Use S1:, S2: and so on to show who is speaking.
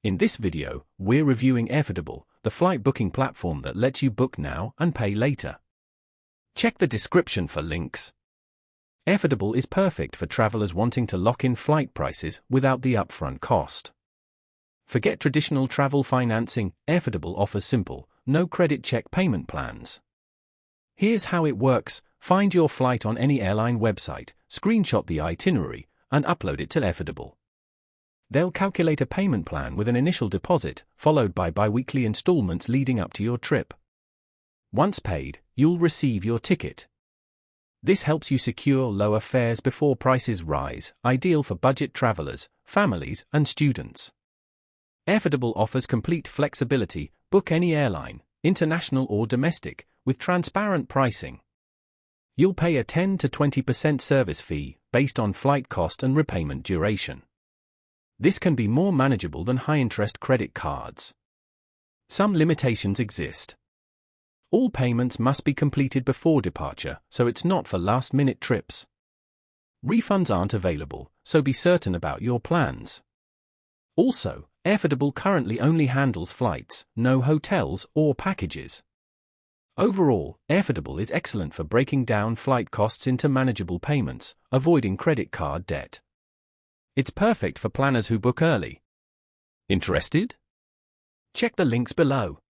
S1: In this video, we're reviewing Airfordable, the flight booking platform that lets you book now and pay later. Check the description for links. Airfordable is perfect for travelers wanting to lock in flight prices without the upfront cost. Forget traditional travel financing, Airfordable offers simple, no-credit check payment plans. Here's how it works: find your flight on any airline website, screenshot the itinerary, and upload it to Airfordable. They'll calculate a payment plan with an initial deposit, followed by bi-weekly installments leading up to your trip. Once paid, you'll receive your ticket. This helps you secure lower fares before prices rise, ideal for budget travelers, families, and students. Airfordable offers complete flexibility: book any airline, international or domestic, with transparent pricing. You'll pay a 10 to 20% service fee, based on flight cost and repayment duration. This can be more manageable than high-interest credit cards. Some limitations exist. All payments must be completed before departure, so it's not for last-minute trips. Refunds aren't available, so be certain about your plans. Also, Airfordable currently only handles flights, no hotels or packages. Overall, Airfordable is excellent for breaking down flight costs into manageable payments, avoiding credit card debt. It's perfect for planners who book early. Interested? Check the links below.